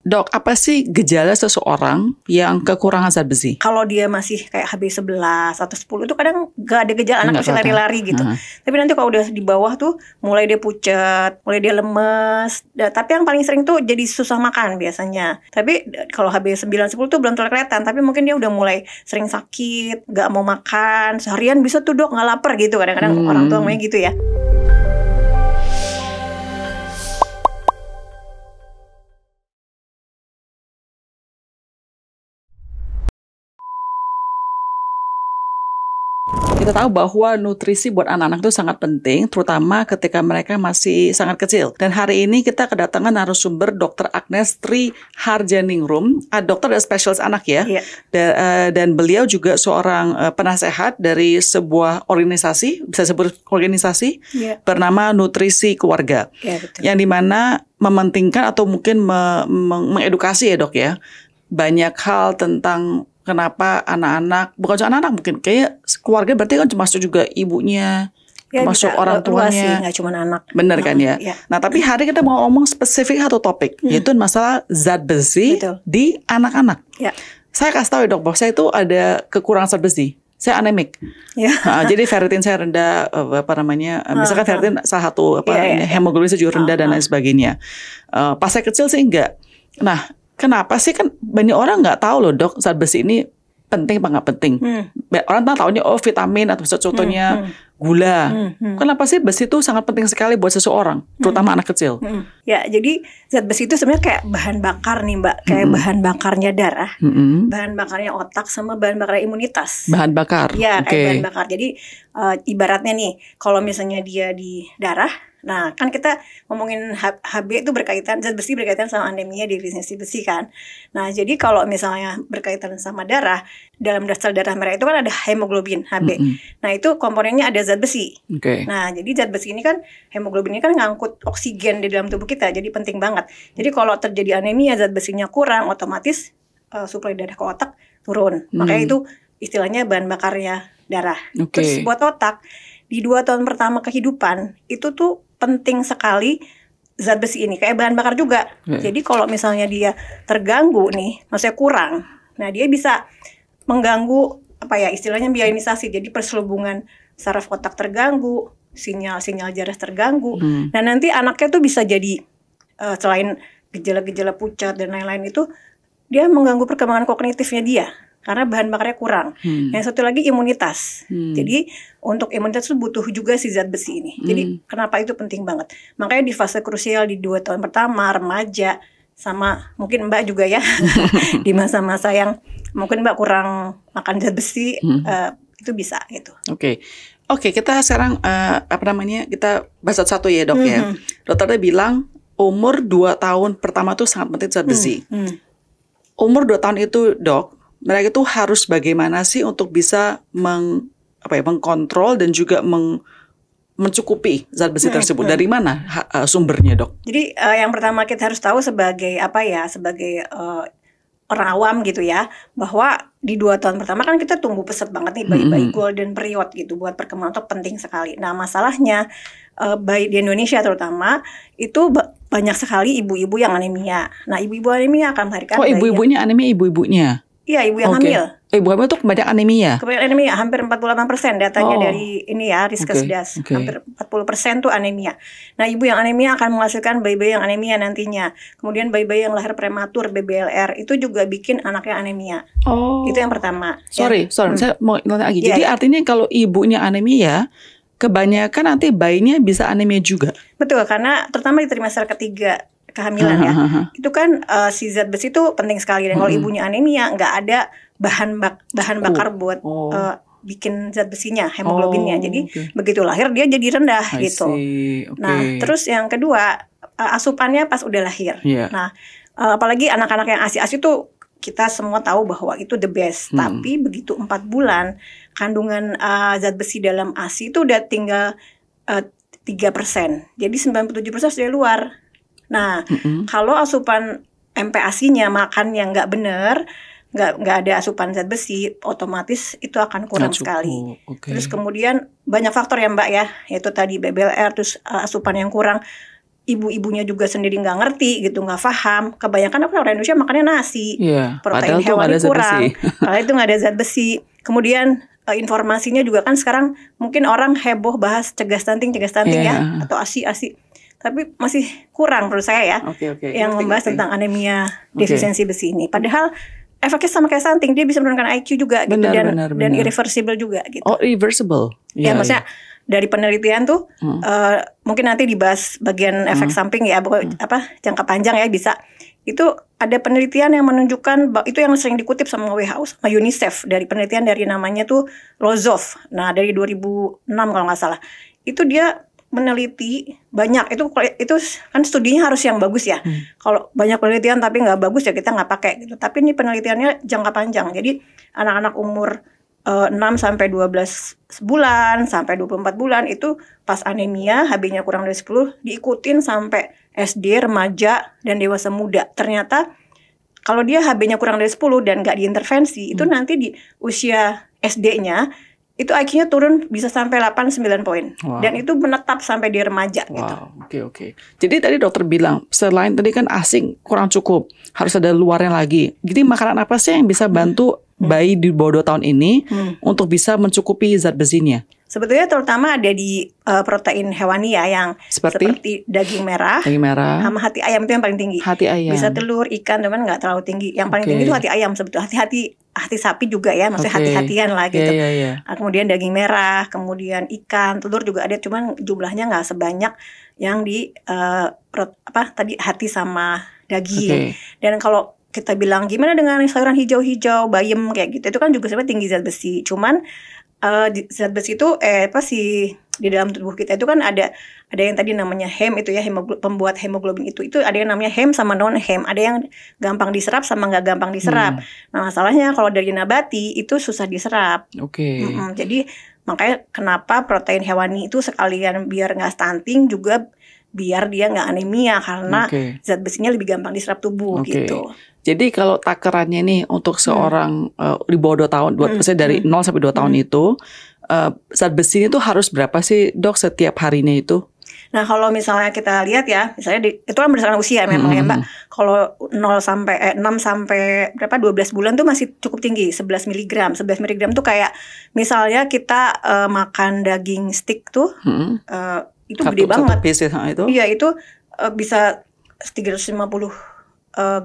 Dok, apa sih gejala seseorang yang kekurangan zat besi? Kalau dia masih kayak HB11 atau 10 itu kadang gak ada gejala, anak masih lari-lari gitu. Tapi nanti kalau udah di bawah tuh mulai dia pucat, mulai dia lemes. Tapi yang paling sering tuh jadi susah makan biasanya. Tapi kalau HB9, 10 tuh belum terlalu kelihatan. Tapi mungkin dia udah mulai sering sakit, gak mau makan. Seharian bisa tuh dok, gak lapar gitu. Kadang-kadang orang tua ngomongnya gitu ya. Kita tahu bahwa nutrisi buat anak-anak itu sangat penting, terutama ketika mereka masih sangat kecil. Dan hari ini kita kedatangan narasumber Dr. Agnes Tri Harjaningrum, dokter dan spesialis anak ya. Dan beliau juga seorang penasehat dari sebuah organisasi, bisa sebut organisasi, bernama Nutrisi Keluarga. Yang dimana mementingkan atau mungkin mengedukasi ya dok ya, banyak hal tentang kenapa anak-anak, bukan cuma anak-anak, mungkin kayak keluarga berarti kan termasuk juga ibunya, termasuk orang tuanya, nggak cuma anak. Bener kan ya? Nah tapi hari kita mau ngomong spesifik satu topik, yaitu masalah zat besi di anak-anak. Saya kasih tahu ya dok, bahwa saya itu ada kekurangan zat besi. Saya anemik. Jadi ferritin saya rendah, misalkan ferritin salah satu hemoglobin saya juga rendah dan lain sebagainya. Pas saya kecil sih enggak. Nah, kenapa sih, kan banyak orang nggak tahu loh dok, zat besi ini penting apa nggak penting. Orang tahunya vitamin atau contohnya gula. Kenapa sih besi itu sangat penting sekali buat seseorang, terutama anak kecil? Ya, jadi zat besi itu sebenarnya kayak bahan bakar nih mbak, kayak bahan bakarnya darah, bahan bakarnya otak, sama bahan bakarnya imunitas. Bahan bakar. Ya, kayak bahan bakar. Jadi ibaratnya nih, kalau misalnya dia di darah. Nah, kan kita ngomongin HB itu berkaitan, zat besi berkaitan sama anemia, definisi besi kan. Nah, jadi kalau misalnya berkaitan sama darah, dalam sel darah merah itu kan ada hemoglobin, HB. Nah, itu komponennya ada zat besi. Nah, jadi zat besi ini kan, hemoglobin ini kan ngangkut oksigen di dalam tubuh kita, jadi penting banget. Jadi kalau terjadi anemia, zat besinya kurang, otomatis suplai darah ke otak turun. Makanya itu istilahnya bahan bakarnya darah. Terus buat otak, di 2 tahun pertama kehidupan, itu tuh penting sekali zat besi ini, kayak bahan bakar juga. Jadi kalau misalnya dia terganggu nih, maksudnya kurang, nah dia bisa mengganggu istilahnya myelinasi. Jadi perselubungan saraf otak terganggu, sinyal-sinyal darah terganggu. Nah nanti anaknya tuh bisa jadi selain gejala-gejala pucat dan lain-lain itu, dia mengganggu perkembangan kognitifnya dia. Karena bahan bakarnya kurang. Yang satu lagi imunitas. Jadi untuk imunitas itu butuh juga si zat besi ini. Jadi kenapa itu penting banget. Makanya di fase krusial di 2 tahun pertama, remaja, sama mungkin mbak juga ya. Di masa-masa yang mungkin mbak kurang makan zat besi, itu bisa gitu. Oke, kita sekarang kita bahas satu ya dok ya. Dokternya bilang umur 2 tahun pertama tuh sangat penting zat besi. Umur 2 tahun itu dok, mereka itu harus bagaimana sih untuk bisa mengkontrol dan juga mencukupi zat besi tersebut? Dari mana sumbernya dok? Jadi yang pertama kita harus tahu sebagai orang awam gitu ya, bahwa di 2 tahun pertama kan kita tumbuh pesat banget nih, bayi-bayi golden period gitu, buat perkembangan otak penting sekali. Nah masalahnya bayi di Indonesia terutama itu banyak sekali ibu-ibu yang anemia. Nah ibu-ibu anemia akan melahirkan ibu-ibunya anemia, ibunya? Iya, ibu yang hamil. Ibu hamil tuh kebanyakan anemia? Kebanyakan anemia, hampir 48% datanya dari ini ya, Riskesdas. Hampir 40% tuh anemia. Nah, ibu yang anemia akan menghasilkan bayi-bayi yang anemia nantinya. Kemudian bayi-bayi yang lahir prematur, BBLR, itu juga bikin anaknya anemia. Itu yang pertama. Sorry, saya mau nanya lagi. Jadi artinya kalau ibunya anemia, kebanyakan nanti bayinya bisa anemia juga? Betul, karena terutama di trimester ketiga kehamilan ya, itu kan si zat besi itu penting sekali. Dan kalau ibunya anemia, nggak ada bahan bakar buat bikin zat besinya, hemoglobinnya. Jadi begitu lahir dia jadi rendah gitu. Nah terus yang kedua, asupannya pas udah lahir. Nah apalagi anak-anak yang ASI tuh kita semua tahu bahwa itu the best. Tapi begitu 4 bulan, kandungan zat besi dalam ASI itu udah tinggal 3%. Jadi 97% sudah luar. Nah, kalau asupan MPASI-nya makan yang nggak benar, nggak ada asupan zat besi, otomatis itu akan kurang sekali. Terus kemudian banyak faktor ya mbak ya, yaitu tadi BBLR, terus asupan yang kurang. ibu-ibunya juga sendiri nggak ngerti gitu, nggak paham. Kebanyakan orang Indonesia makannya nasi, padahal protein tuh nggak hewani ada zat kurang, besi. padahal itu nggak ada zat besi. Kemudian informasinya juga kan sekarang mungkin orang heboh bahas cegah stunting ya, atau ASI, tapi masih kurang menurut saya ya, yang membahas tentang anemia defisiensi besi ini. Padahal efeknya sama kayak stunting, dia bisa menurunkan IQ juga gitu, dan irreversible juga gitu. Oh, irreversible. Ya, maksudnya dari penelitian tuh mungkin nanti dibahas bagian efek samping ya, jangka panjang ya bisa. Itu ada penelitian yang menunjukkan, itu yang sering dikutip sama WHO sama UNICEF, dari penelitian dari namanya tuh Rozov. Nah, dari 2006 kalau nggak salah. Itu dia meneliti banyak, itu kan studinya harus yang bagus ya. Kalau banyak penelitian tapi nggak bagus ya kita nggak pakai gitu. Tapi ini penelitiannya jangka panjang. Jadi anak-anak umur 6 sampai 12 bulan sampai 24 bulan itu pas anemia, HB-nya kurang dari 10, diikutin sampai SD, remaja, dan dewasa muda. Ternyata kalau dia HB-nya kurang dari 10 dan nggak diintervensi, itu nanti di usia SD-nya itu IQ-nya turun bisa sampai 8-9 poin. Dan itu menetap sampai di remaja gitu. Oke. Jadi tadi dokter bilang, selain tadi kan asing kurang cukup, harus ada luarnya lagi. Jadi makanan apa sih yang bisa bantu bayi di bawah 2 tahun ini untuk bisa mencukupi zat besinya? Sebetulnya terutama ada di protein hewani ya, yang seperti daging merah sama hati ayam, itu yang paling tinggi. Hati ayam. Bisa telur, ikan, teman nggak terlalu tinggi. Yang paling tinggi itu hati ayam sebetulnya. Hati sapi juga ya, maksudnya hati-hatian lah gitu. Nah, kemudian daging merah, kemudian ikan, telur juga ada, cuman jumlahnya nggak sebanyak yang di tadi hati sama daging. Dan kalau kita bilang gimana dengan sayuran hijau-hijau, bayam kayak gitu, itu kan juga sebenarnya tinggi zat besi. Cuman zat besi itu di dalam tubuh kita itu kan ada yang tadi namanya HEM itu ya, pembuat hemoglobin itu ada yang namanya HEM sama non HEM, ada yang gampang diserap sama nggak gampang diserap. Nah, masalahnya kalau dari nabati itu susah diserap. Jadi makanya kenapa protein hewani itu sekalian biar nggak stunting juga biar dia nggak anemia, karena zat besinya lebih gampang diserap tubuh gitu. Jadi kalau takarannya nih untuk seorang di bawah 2 tahun, misalnya dari 0 sampai 2 tahun itu, zat besi itu harus berapa sih dok setiap harinya itu? Nah, kalau misalnya kita lihat ya, misalnya itu kan berdasarkan usia memang ya Mbak. Kalau 6 sampai 12 bulan tuh masih cukup tinggi, 11 mg. 11 mg tuh kayak misalnya kita makan daging stick tuh, itu gede banget. Itu? Iya, itu bisa 350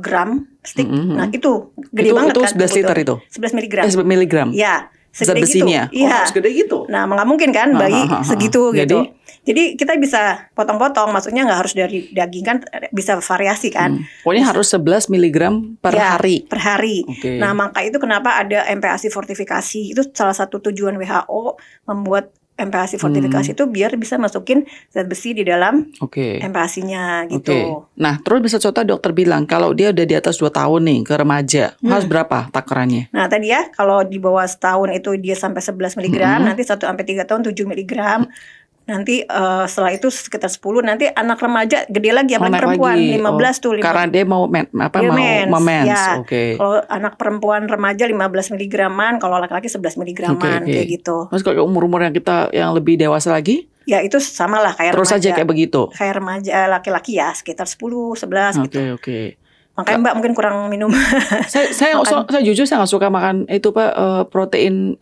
gram stick. Nah, itu gede banget itu kan. 11 liter itu? 11 mg. 11 mg? Ya, zat besinya? Gitu. Iya. Segede gitu? Nah, nggak mungkin kan bayi segitu gitu. Jadi kita bisa potong-potong, maksudnya nggak harus dari daging kan, bisa variasi kan. Pokoknya harus 11 mg per hari? Per hari. Nah, maka itu kenapa ada MPASI fortifikasi. Itu salah satu tujuan WHO membuat MPASI fortifikasi itu biar bisa masukin zat besi di dalam MPASI-nya gitu. Nah, terus bisa contoh dokter bilang kalau dia udah di atas 2 tahun nih ke remaja, harus berapa takarannya? Nah, tadi ya kalau di bawah setahun itu dia sampai 11 mg, nanti 1 sampai 3 tahun 7 mg. Nanti setelah itu sekitar 10, nanti anak remaja gede lagi, apalagi perempuan lagi. 15 tuh 15. Karena dia mau mens. Ya. Kalau anak perempuan remaja 15 mg-an, kalau laki-laki 11 mg-an kayak gitu. Terus kalau umur-umur yang lebih dewasa lagi? Ya itu sama lah kayak terus remaja. Terus aja kayak begitu? Kayak remaja laki-laki ya sekitar 10, 11 gitu. Makanya Mbak mungkin kurang minum. Saya jujur saya nggak suka makan itu Pak, protein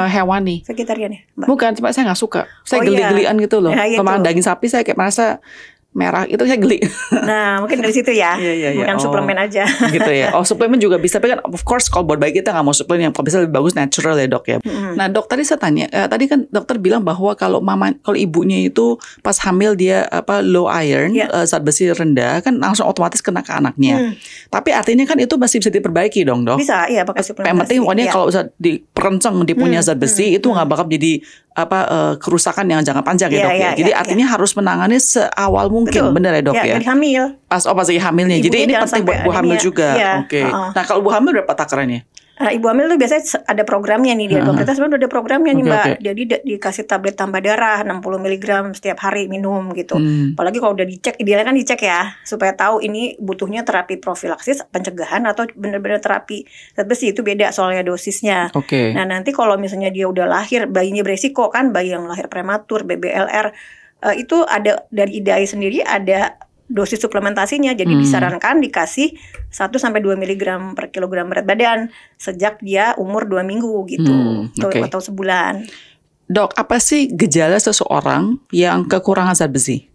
hewani. Vegetarian ya Mbak? Bukan, cuma saya nggak suka. Saya geli-gelian gitu loh. Sama daging sapi saya kayak merasa merah itu saya geli. Nah, mungkin dari situ ya. Bukan suplemen aja. Gitu ya. Suplemen juga bisa. Tapi kan of course kalau buat bayi kita nggak mau suplemen, yang bisa lebih bagus natural ya dok ya. Nah dok, tadi saya tanya, tadi kan dokter bilang bahwa kalau ibunya itu pas hamil dia low iron, zat besi rendah, kan langsung otomatis kena ke anaknya. Tapi artinya kan itu masih bisa diperbaiki dong dok. Bisa, iya pakai suplementasi. Yang penting pokoknya kalau bisa diperenceng dia punya zat besi itu nggak bakal jadi kerusakan yang jangka panjang ya dok ya. Jadi artinya harus menangani seawal mungkin. Benar ya dok ya? Dari hamil. Pas lagi hamilnya. Jadi ini penting buat ibu hamil juga. Nah kalau ibu hamil berapa takarannya? Ibu hamil tuh biasanya ada programnya nih, di pemerintah sebenarnya udah ada programnya nih Mbak. Jadi dikasih tablet tambah darah 60 mg setiap hari minum gitu. Apalagi kalau udah dicek, idealnya kan dicek ya, supaya tahu ini butuhnya terapi profilaksis, pencegahan, atau benar-benar terapi zat besi. Itu beda soalnya dosisnya. Nah nanti kalau misalnya dia udah lahir, bayinya beresiko kan, bayi yang lahir prematur, BBLR, itu ada dari IDAI sendiri ada dosis suplementasinya. Jadi disarankan dikasih 1-2 miligram per kilogram berat badan sejak dia umur 2 minggu gitu, atau sebulan. Dok, apa sih gejala seseorang yang kekurangan zat besi?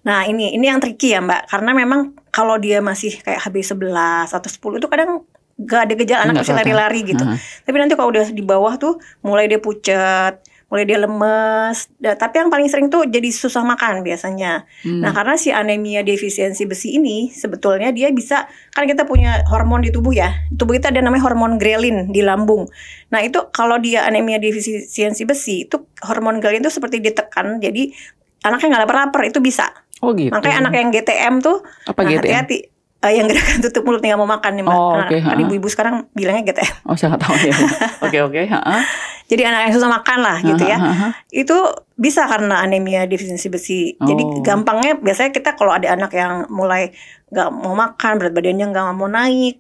Nah ini yang tricky ya Mbak, karena memang kalau dia masih kayak HB11 atau 10 itu kadang gak ada gejala, anak masih lari-lari gitu. Tapi nanti kalau udah di bawah tuh mulai dia pucat, mulai dia lemes, tapi yang paling sering tuh jadi susah makan biasanya. Nah karena si anemia defisiensi besi ini sebetulnya dia bisa, kan kita punya hormon di tubuh ya, tubuh kita ada namanya hormon grelin di lambung. Nah itu kalau dia anemia defisiensi besi itu hormon grelin itu seperti ditekan, jadi anaknya nggak lapar-lapar itu bisa. Oh gitu. Makanya anak yang GTM tuh hati-hati. Yang gerakan tutup mulut nggak mau makan nih Mbak. Kan ibu-ibu sekarang bilangnya GTM. Oh saya nggak tahu ya. Oke. Jadi anak yang susah makan lah gitu ya. Itu bisa karena anemia defisiensi besi. Jadi gampangnya biasanya kita kalau ada anak yang mulai nggak mau makan, berat badannya nggak mau naik,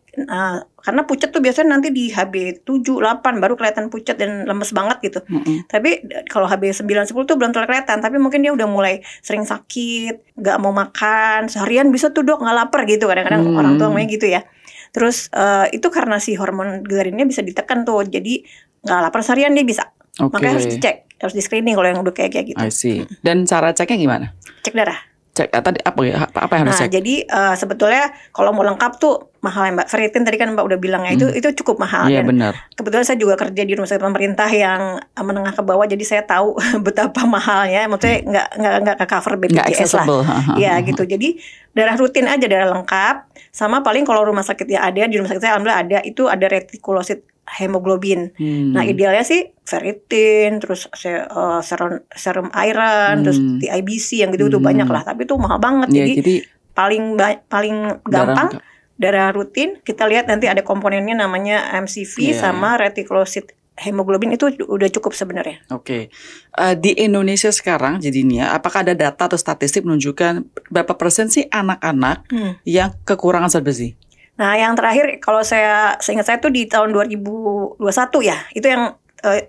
karena pucat tuh biasanya nanti di HB 7, 8 baru kelihatan pucat dan lemes banget gitu. Tapi kalau HB 9, 10 tuh belum terlalu kelihatan, tapi mungkin dia udah mulai sering sakit, nggak mau makan, seharian bisa tuh dok nggak lapar gitu, kadang-kadang orang tua ngomongnya gitu ya. Terus itu karena si hormon ghrelin-nya bisa ditekan tuh, jadi nggak lapar seharian dia bisa. Makanya harus dicek, harus di screening kalau yang udah kayak gitu. I see. Dan cara ceknya gimana? Cek darah. Cek tadi apa yang harus cek? Jadi sebetulnya kalau mau lengkap tuh mahal ya Mbak. Ferritin tadi kan Mbak udah bilang ya, itu cukup mahal. Iya benar. Kebetulan saya juga kerja di rumah sakit pemerintah yang menengah ke bawah, jadi saya tahu betapa mahalnya. Maksudnya nggak ke cover BPJS lah. Iya gitu. Jadi darah rutin aja, darah lengkap. Sama paling kalau rumah sakit ya ada, di rumah sakit saya alhamdulillah ada, itu ada retikulosit hemoglobin. Nah idealnya sih ferritin, terus serum iron, terus TIBC yang gitu tuh banyak lah. Tapi itu mahal banget. Jadi paling gampang darah rutin. Kita lihat nanti ada komponennya namanya MCV sama retikulosit hemoglobin, itu udah cukup sebenarnya. Oke. Di Indonesia sekarang jadinya apakah ada data atau statistik menunjukkan berapa persen sih anak-anak yang kekurangan zat besi? Nah, yang terakhir kalau seingat saya tuh di tahun 2021 ya, itu yang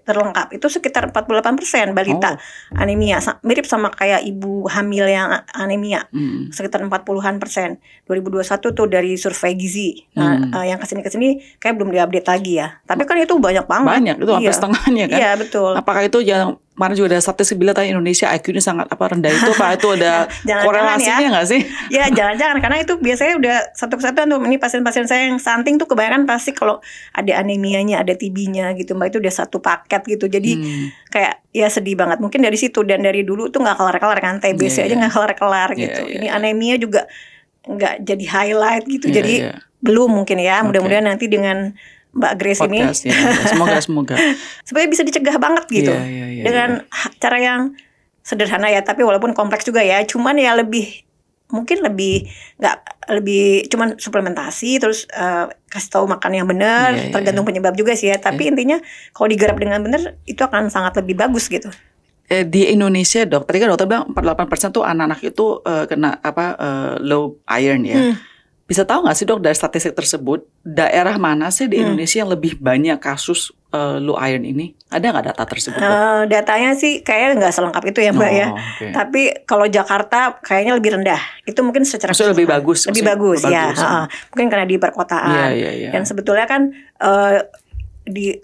terlengkap itu sekitar 48% balita anemia, mirip sama kayak ibu hamil yang anemia, sekitar 40-an%. 2021 tuh dari survei gizi. Nah, yang kesini kayak belum diupdate lagi ya. Tapi kan itu banyak banget. Banyak, itu hampir setengahnya kan. Iya betul. Apakah itu yang kemarin juga ada statistik bilang tadi Indonesia IQ-nya sangat rendah itu, Pak, itu ada korelasinya nggak sih? Ya jangan-jangan, karena itu biasanya udah satu kesatuan tuh. Ini pasien-pasien saya yang stunting tuh kebanyakan pasti kalau ada anemianya, ada TB-nya gitu Mbak, itu udah satu paket gitu. Jadi kayak ya sedih banget. Mungkin dari situ, dan dari dulu tuh nggak kelar-kelar kan, TBC aja nggak kelar-kelar gitu. Ini anemia juga nggak jadi highlight gitu. Jadi belum mungkin ya. Mudah-mudahan nanti dengan Mbak Grace podcast ini semoga supaya bisa dicegah banget gitu dengan cara yang sederhana ya, tapi walaupun kompleks juga ya. Cuman ya mungkin lebih cuman suplementasi, terus kasih tahu makan yang benar, tergantung penyebab juga sih ya. Tapi intinya kalau digarap dengan benar itu akan sangat lebih bagus gitu. Di Indonesia dok, tadi kan dokter bilang 48% tuh anak-anak itu kena low iron ya. Bisa tahu nggak sih dok, dari statistik tersebut daerah mana sih di Indonesia yang lebih banyak kasus low iron ini? Ada nggak data tersebut? Datanya sih kayaknya nggak selengkap itu ya Mbak ya. Tapi kalau Jakarta kayaknya lebih rendah. Itu mungkin secara lebih bagus. Lebih bagus ya. Mungkin karena di perkotaan. Dan sebetulnya kan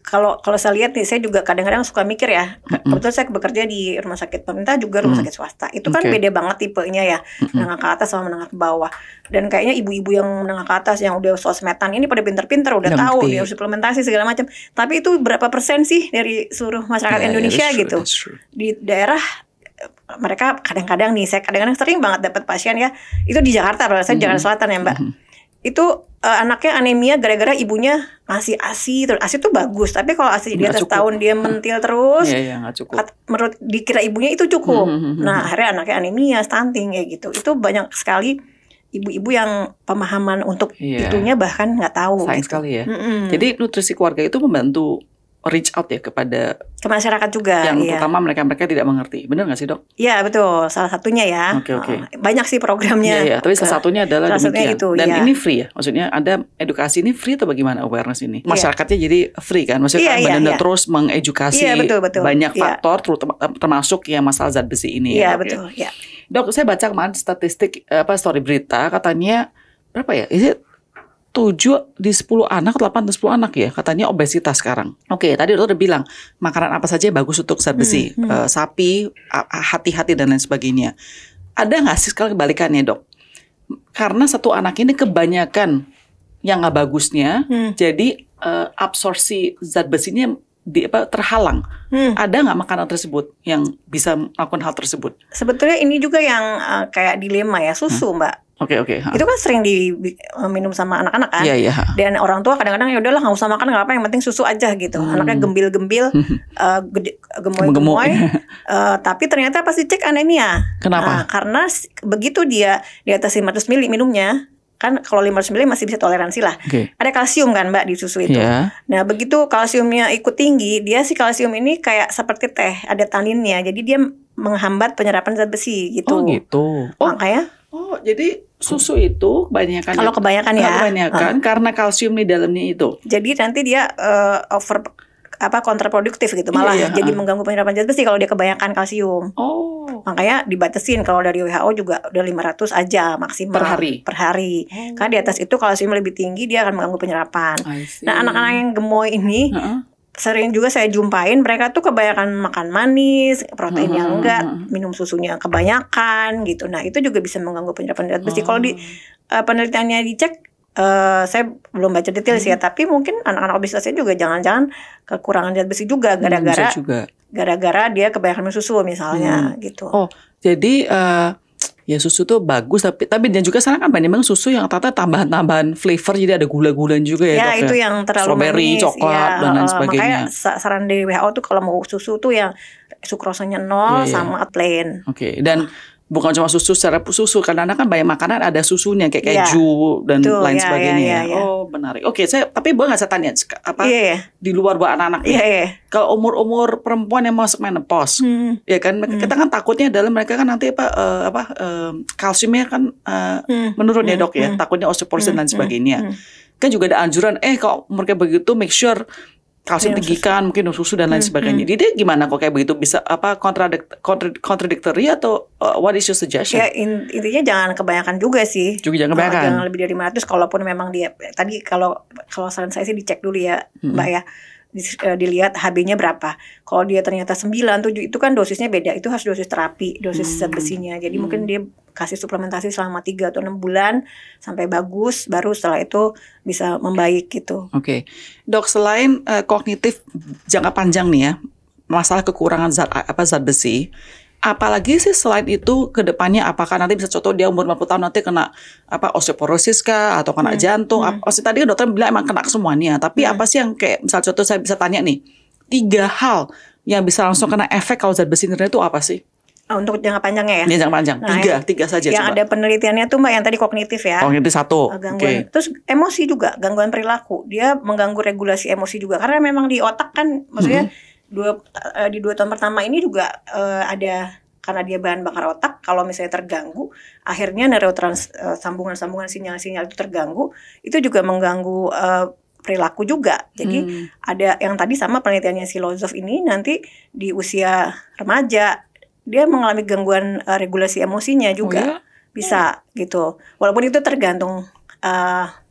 kalau saya lihat nih, saya juga kadang-kadang suka mikir ya. Kebetulan saya bekerja di rumah sakit pemerintah juga rumah sakit swasta. Itu kan beda banget tipenya ya, menengah ke atas sama menengah ke bawah. Dan kayaknya ibu-ibu yang menengah ke atas yang udah sosmedan ini pada pinter-pinter, udah tahu dia harus suplementasi segala macam. Tapi itu berapa persen sih dari seluruh masyarakat Indonesia gitu? Di daerah mereka kadang-kadang nih, saya kadang-kadang sering banget dapat pasien ya. Itu di Jakarta, saya Jakarta Selatan ya Mbak. Itu anaknya anemia gara-gara ibunya ngasih ASI. Terus ASI itu bagus, tapi kalau ASI di atas tahun dia mentil terus, menurut dikira ibunya itu cukup. Nah akhirnya anaknya anemia, stunting kayak gitu. Itu banyak sekali ibu-ibu yang pemahaman untuk itunya bahkan nggak tahu. Sayang sekali ya. Jadi nutrisi keluarga itu membantu reach out ya kepada ke masyarakat juga. yang iya. terutama mereka tidak mengerti. Benar nggak sih, Dok? Iya betul, salah satunya ya. Oke. Banyak sih programnya. Iya, tapi salah satunya adalah salah satunya demikian. itu, Dan iya. ini free ya, maksudnya ada edukasi ini free atau bagaimana awareness ini? Masyarakatnya jadi free kan, maksudnya kan benar-benar terus mengedukasi betul. banyak faktor, termasuk yang masalah zat besi ini. Iya ya, betul. Ya. Dok, saya baca kemarin statistik story berita katanya berapa ya? Is it 7 di 10 anak, 8 di 10 anak ya, katanya obesitas sekarang. Oke, tadi dokter udah bilang makanan apa saja yang bagus untuk zat besi, sapi, hati-hati dan lain sebagainya. Ada nggak sih sekarang kebalikannya, Dok? Karena satu anak ini kebanyakan yang nggak bagusnya, jadi absorpsi zat besinya terhalang. Ada nggak makanan tersebut yang bisa melakukan hal tersebut? Sebetulnya ini juga yang kayak dilema ya, susu Mbak. Oke. Itu kan sering diminum sama anak-anak kan. Iya. Dan orang tua kadang-kadang ya udahlah nggak usah makan nggak apa, yang penting susu aja gitu. Anaknya gembil-gembil, gemoy-gemoy, tapi ternyata pas dicek anemia. Kenapa? Karena begitu dia di atas 500 ml minumnya, kan kalau 500 ml masih bisa toleransi lah. Ada kalsium kan Mbak di susu itu. Nah begitu kalsiumnya ikut tinggi, dia si kalsium ini kayak seperti teh, ada taninnya. Jadi dia menghambat penyerapan zat besi gitu. Oh gitu. Makanya. Oh jadi susu itu kebanyakan. Kalau kebanyakan ya. Kebanyakan karena kalsium di dalamnya itu. Jadi nanti dia kontraproduktif gitu malah. Jadi mengganggu penyerapan zat besi kalau dia kebanyakan kalsium. Makanya dibatasin, kalau dari WHO juga udah 500 aja maksimal per hari. Karena di atas itu kalsium lebih tinggi, dia akan mengganggu penyerapan. Nah anak-anak yang gemoy ini sering juga saya jumpain, mereka tuh kebanyakan makan manis, protein yang enggak, minum susunya kebanyakan gitu. Nah itu juga bisa mengganggu penyerapan zat besi. Kalau di penelitiannya dicek, saya belum baca detail sih ya, tapi mungkin anak-anak obesitasnya juga jangan-jangan kekurangan zat besi juga gara-gara dia kebanyakan minum susu misalnya gitu. Oh jadi ya susu tuh bagus, tapi dan juga sekarang kan banyak susu yang ternyata tambahan flavor, jadi ada gula-gulanya juga ya, Dok, itu yang terlalu strawberry, manis, coklat dan lain sebagainya. Makanya saran dari WHO tuh kalau mau susu tuh yang sukrosanya 0 sama plain. Dan bukan cuma susu secara susu, karena kan banyak makanan ada susunya kayak keju dan lain sebagainya. Oh menarik. Tapi boleh nggak saya tanya di luar buat anak-anak kalau umur perempuan yang masuk menopause, ya kan kita kan takutnya adalah mereka kan nanti kalsiumnya kan menurun ya Dok ya, takutnya osteoporosis dan sebagainya. Kan juga ada anjuran kalau mereka begitu make sure kalsium tinggikan, mungkin susu dan lain sebagainya. Jadi gimana kok kayak begitu, bisa contradictory atau what is your suggestion? Ya intinya jangan kebanyakan juga sih. Jangan kebanyakan. Jangan lebih dari 500, kalaupun memang dia tadi kalau saran saya sih dicek dulu ya Mbak ya. Dilihat HB-nya berapa. Kalau dia ternyata 9, 7 itu kan dosisnya beda. Itu harus dosis terapi, dosis zat besinya. Jadi mungkin dia kasih suplementasi selama 3 atau 6 bulan sampai bagus, baru setelah itu bisa membaik gitu. Dok, selain kognitif jangka panjang nih ya, masalah kekurangan zat besi, apalagi sih selain itu ke depannya, apakah nanti bisa contoh dia umur 50 tahun nanti kena osteoporosis kah atau kena jantung? Tadi kan dokter bilang emang kena semuanya, tapi apa sih yang kayak misal contoh saya bisa tanya nih, 3 hal yang bisa langsung kena efek kalau zat besi itu apa sih? Untuk jangka panjangnya ya? Jangka panjang, tiga saja yang coba. ada penelitiannya tuh Mbak yang tadi kognitif ya. Kognitif 1. Gangguan. Terus emosi juga, gangguan perilaku. Dia mengganggu regulasi emosi juga. Karena memang di otak kan, maksudnya di 2 tahun pertama ini juga ada, karena dia bahan bakar otak, kalau misalnya terganggu, akhirnya sambungan-sambungan sinyal-sinyal itu terganggu, itu juga mengganggu perilaku juga. Jadi ada yang tadi sama penelitiannya si Lozov ini, nanti di usia remaja dia mengalami gangguan regulasi emosinya juga. Bisa gitu. Walaupun itu tergantung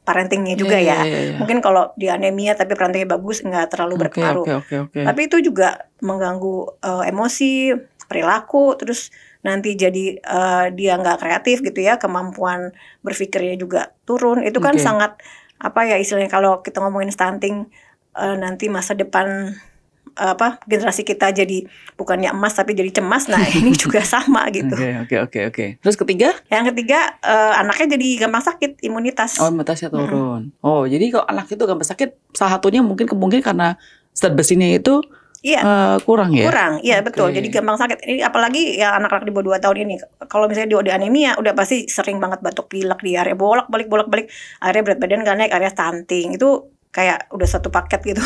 parentingnya juga ya. Mungkin kalau di anemia tapi parentingnya bagus, nggak terlalu berpengaruh. Tapi itu juga mengganggu emosi, perilaku, terus nanti jadi dia nggak kreatif gitu ya, kemampuan berpikirnya juga turun. Itu kan sangat istilahnya kalau kita ngomongin stunting, nanti masa depan generasi kita jadi bukannya emas tapi jadi cemas. Nah ini juga sama gitu. Oke. Terus ketiga? Yang ketiga, anaknya jadi gampang sakit, imunitas. Imunitasnya turun. Jadi kalau anak itu gampang sakit, salah satunya mungkin karena zat besinya itu kurang ya? Kurang, betul. Jadi gampang sakit. Ini apalagi ya anak-anak di bawah 2 tahun ini. Kalau misalnya dia anemia, udah pasti sering banget batuk pilek, diare, bolak-balik. Akhirnya berat badan gak naik, akhirnya stunting. Itu kayak udah satu paket gitu.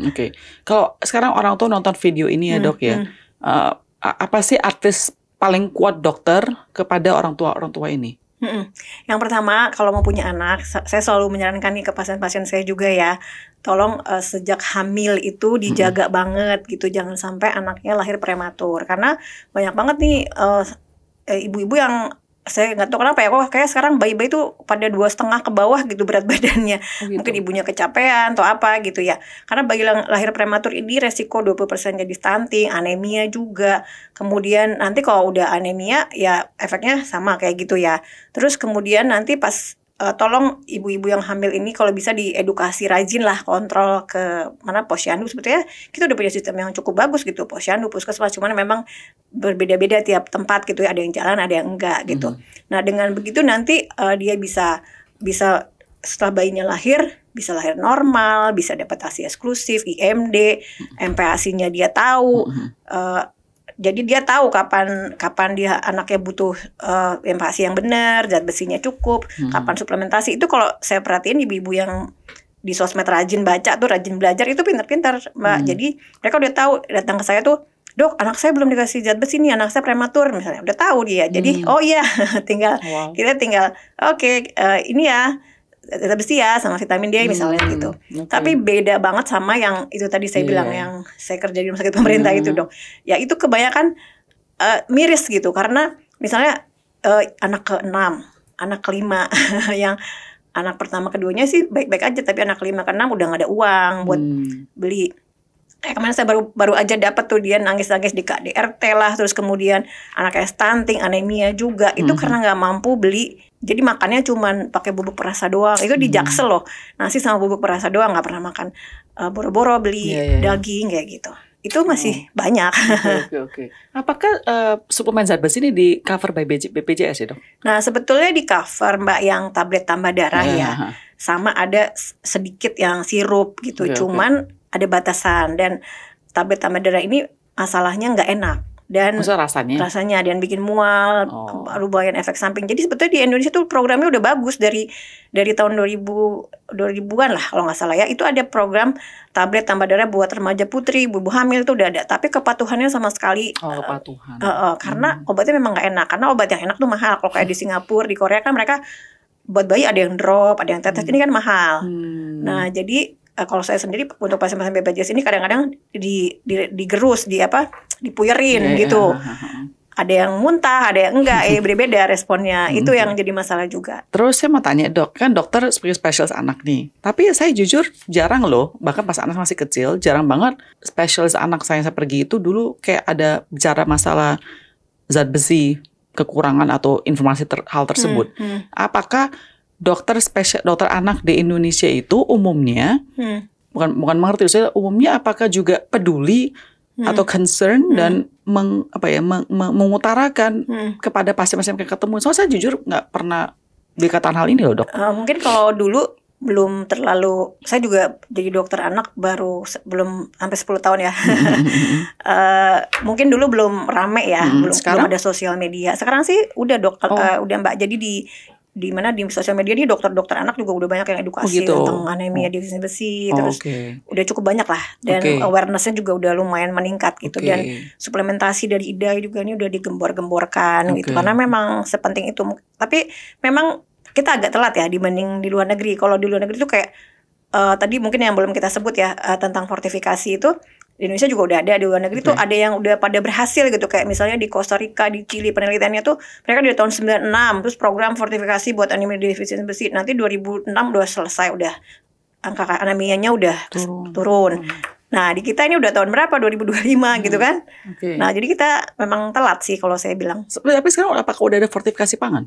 Oke. Kalau sekarang orang tua nonton video ini ya dok ya, apa sih advice paling kuat dokter kepada orang tua ini? Yang pertama, kalau mau punya anak, saya selalu menyarankan nih ke pasien-pasien saya juga ya, tolong sejak hamil itu dijaga banget gitu, jangan sampai anaknya lahir prematur. Karena banyak banget nih ibu-ibu yang saya nggak tahu kenapa ya, kok kayak sekarang bayi-bayi tuh pada 2,5 ke bawah gitu berat badannya. Gitu. Mungkin ibunya kecapean atau apa gitu ya. Karena bayi yang lahir prematur ini resiko 20% jadi stunting, anemia juga. Kemudian nanti kalau udah anemia ya efeknya sama kayak gitu ya. Terus kemudian nanti pas tolong ibu-ibu yang hamil ini kalau bisa diedukasi, rajin lah kontrol ke mana posyandu. Sebetulnya kita udah punya sistem yang cukup bagus gitu, posyandu, puskesmas, cuman memang berbeda-beda tiap tempat gitu ya, ada yang jalan ada yang enggak gitu. Nah dengan begitu nanti dia bisa setelah bayinya lahir bisa lahir normal, bisa dapat ASI eksklusif, IMD, MPASI-nya dia tahu. Jadi dia tahu kapan dia anaknya butuh MPASI yang benar, zat besinya cukup, kapan suplementasi. Itu kalau saya perhatiin ibu-ibu yang di sosmed rajin baca tuh, rajin belajar itu pintar-pintar Mbak. Jadi mereka udah tahu, datang ke saya tuh, dok anak saya belum dikasih zat besi nih, anak saya prematur misalnya, udah tahu dia. Jadi oh iya kita tinggal ini ya zat besi ya sama vitamin D misalnya gitu. Tapi beda banget sama yang itu tadi saya bilang yang saya kerja di rumah sakit pemerintah itu dong. Ya itu kebanyakan miris gitu, karena misalnya anak ke-6, anak ke-5 yang anak pertama keduanya sih baik-baik aja, tapi anak ke-5 ke-6 udah gak ada uang buat beli. Kayak kemarin saya baru aja dapat tuh, dia nangis-nangis di KDRT lah, terus kemudian anaknya stunting, anemia juga, itu karena nggak mampu beli, jadi makannya cuman pakai bubuk perasa doang. Itu di Jaksel loh, nasi sama bubuk perasa doang, nggak pernah makan boro-boro beli daging kayak gitu. Itu masih banyak. Oke. Apakah suplemen zat besi ini di cover by BPJS ya dok? Nah sebetulnya di cover Mbak yang tablet tambah darah ya, sama ada sedikit yang sirup gitu, cuman ada batasan. Dan tablet tambah darah ini masalahnya nggak enak dan rasanya dan bikin mual, lumayan efek samping. Jadi sebetulnya di Indonesia tuh programnya udah bagus dari tahun 2000-an lah kalau nggak salah ya. Itu ada program tablet tambah darah buat remaja putri, ibu hamil itu udah ada. Tapi kepatuhannya sama sekali karena obatnya memang nggak enak. Karena obat yang enak tuh mahal. Kalau kayak di Singapura, di Korea kan mereka buat bayi ada yang drop, ada yang tetes. Ini kan mahal. Nah jadi kalau saya sendiri untuk pasien-pasien BPJS ini kadang-kadang digerus, dipuyerin gitu. Ada yang muntah, ada yang enggak, beda-beda responnya. Itu yang jadi masalah juga. Terus saya mau tanya dok, kan dokter sebagai spesialis anak nih. Tapi saya jujur jarang loh, bahkan pas anak masih kecil, jarang banget spesialis anak saya pergi itu dulu kayak ada bicara masalah zat besi, kekurangan atau informasi hal tersebut. Apakah dokter anak di Indonesia itu umumnya bukan mengerti, saya umumnya apakah juga peduli atau concern dan mengutarakan kepada pasien-pasien yang ketemu. Soalnya saya jujur nggak pernah dikatakan hal ini loh dok. Mungkin kalau dulu belum terlalu, saya juga jadi dokter anak belum sampai 10 tahun ya. Mungkin dulu belum rame ya, belum ada sosial media. Sekarang sih udah udah Mbak, jadi di mana di sosial media nih dokter-dokter anak juga udah banyak yang edukasi tentang anemia definisi besi, terus udah cukup banyak lah, dan awarenessnya juga udah lumayan meningkat gitu, dan suplementasi dari IDAI juga ini udah digembor-gemborkan gitu, karena memang sepenting itu. Tapi memang kita agak telat ya dibanding di luar negeri. Kalau di luar negeri itu kayak tadi mungkin yang belum kita sebut ya tentang fortifikasi itu. Di Indonesia juga udah ada, di luar negeri tuh ada yang udah pada berhasil gitu, kayak misalnya di Costa Rica, di Chili, penelitiannya tuh mereka dari tahun 96 terus program fortifikasi buat anemia defisiensi besi, nanti 2006 udah selesai, udah angka anemianya udah turun. Nah di kita ini udah tahun berapa, 2025 gitu kan. Nah jadi kita memang telat sih kalau saya bilang. Tapi sekarang apakah udah ada fortifikasi pangan?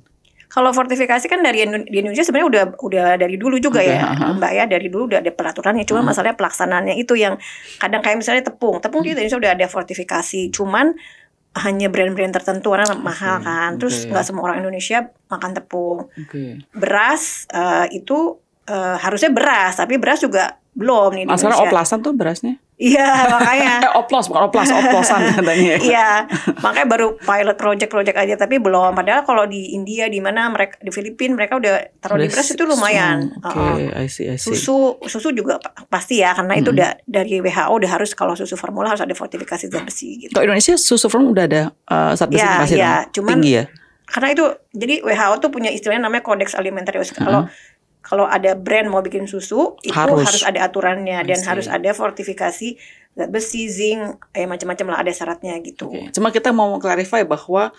Kalau fortifikasi kan di Indonesia sebenarnya udah dari dulu juga ya Mbak ya, dari dulu udah ada peraturannya, cuma masalahnya pelaksanaannya itu yang kadang kayak misalnya tepung di Indonesia udah ada fortifikasi, cuman hanya brand-brand tertentu karena mahal kan, terus nggak semua orang Indonesia makan tepung. Beras itu harusnya beras, tapi beras juga belum nih di Indonesia. Masalah oplosan tuh berasnya? Iya, makanya. Oplos bukan oplosan katanya. Iya, makanya baru pilot project aja, tapi belum. Padahal kalau di India, di mana mereka, di Filipina mereka udah taruh di beras itu lumayan. Oke, I see. Susu juga pasti ya, karena itu udah dari WHO udah harus, kalau susu formula harus ada fortifikasi zat besi gitu. Kalau Indonesia susu formula udah ada zat besi pasti cuman tinggi ya. Karena itu, jadi WHO tuh punya istilahnya namanya Codex Alimentarius. Kalau ada brand mau bikin susu itu harus ada aturannya dan harus ada fortifikasi zat besi, zinc, macam-macam lah, ada syaratnya gitu. Cuma kita mau clarify bahwa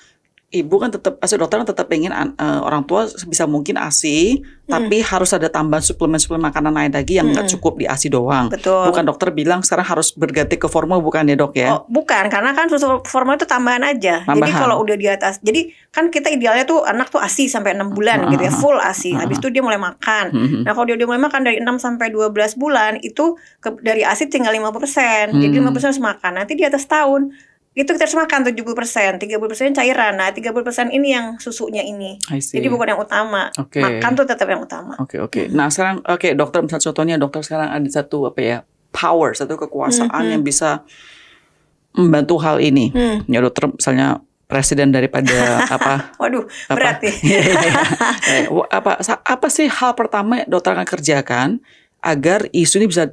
ibu kan tetap, dokter kan tetap pengen orang tua sebisa mungkin ASI, tapi harus ada tambahan suplemen makanan lain lagi yang nggak cukup di ASI doang. Betul. Bukan dokter bilang sekarang harus berganti ke formula, bukan ya dok ya? Oh, bukan, karena kan susu formula itu tambahan aja. Jadi kalau udah di atas, jadi kan kita idealnya tuh anak tuh ASI sampai 6 bulan gitu ya, full ASI. Habis itu dia mulai makan. Nah kalau dia mulai makan dari 6 sampai 12 bulan itu dari ASI tinggal 5%. Jadi 5% harus makan. Nanti di atas tahun itu kita harus makan 70%, 30% cairan. Nah 30% ini yang susunya ini. Jadi bukan yang utama. Makan tuh tetap yang utama. Oke. Nah sekarang dokter, misalnya contohnya dokter sekarang ada satu power, satu kekuasaan yang bisa membantu hal ini. Ya dokter, misalnya presiden daripada Waduh, berat ya. Apa sih hal pertama dokter akan kerjakan agar isu ini bisa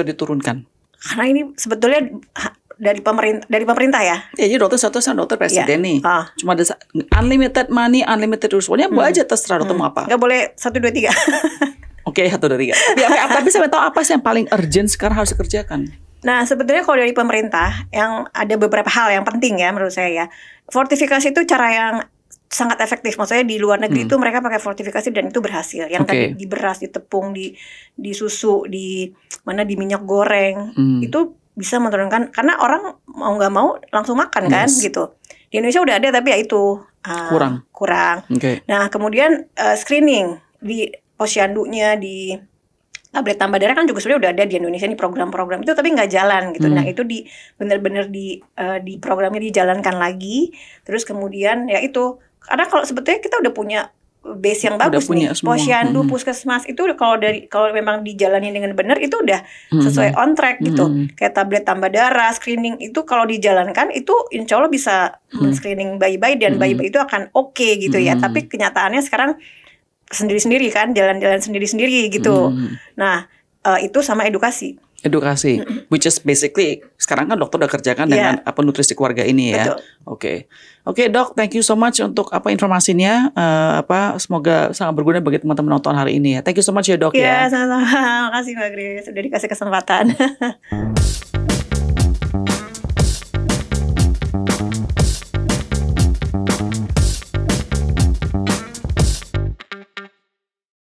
diturunkan? Karena ini sebetulnya dari pemerintah ya. Jadi dokter dokter presiden nih. Cuma ada unlimited money, unlimited resource. Boleh aja terserah dokter mau apa. Nggak boleh 1, 2, 3. Oke, 1, 2, 3. Tapi saya tahu apa sih yang paling urgent sekarang harus dikerjakan. Nah sebetulnya kalau dari pemerintah yang ada beberapa hal yang penting ya menurut saya ya. Fortifikasi itu cara yang sangat efektif. Maksudnya di luar negeri itu mereka pakai fortifikasi dan itu berhasil. Yang tadi di beras, di tepung, di susu, di minyak goreng itu bisa menurunkan, karena orang mau nggak mau langsung makan kan gitu. Di Indonesia udah ada tapi ya itu kurang. Nah kemudian screening di posyandunya, di tablet tambah darah kan juga sebenarnya udah ada di Indonesia nih program-program itu, tapi nggak jalan gitu. Nah itu benar-benar di programnya dijalankan lagi. Terus kemudian ya itu, karena kalau sebetulnya kita udah punya base yang bagus nih, posyandu, puskesmas itu kalau memang dijalani dengan benar itu udah sesuai on track gitu. Kayak tablet tambah darah, screening itu kalau dijalankan itu insya Allah bisa men-screening bayi-bayi dan bayi-bayi itu akan oke gitu ya. Tapi kenyataannya sekarang sendiri-sendiri kan, jalan-jalan sendiri-sendiri gitu. Nah itu sama edukasi, which is basically sekarang kan dokter udah kerjakan dengan nutrisi keluarga ini ya. Oke, Dok, thank you so much untuk informasinya. Semoga sangat berguna bagi teman-teman nonton hari ini ya. Thank you so much ya Dok ya. Sama-sama. Makasih Mbak Grace sudah dikasih kesempatan.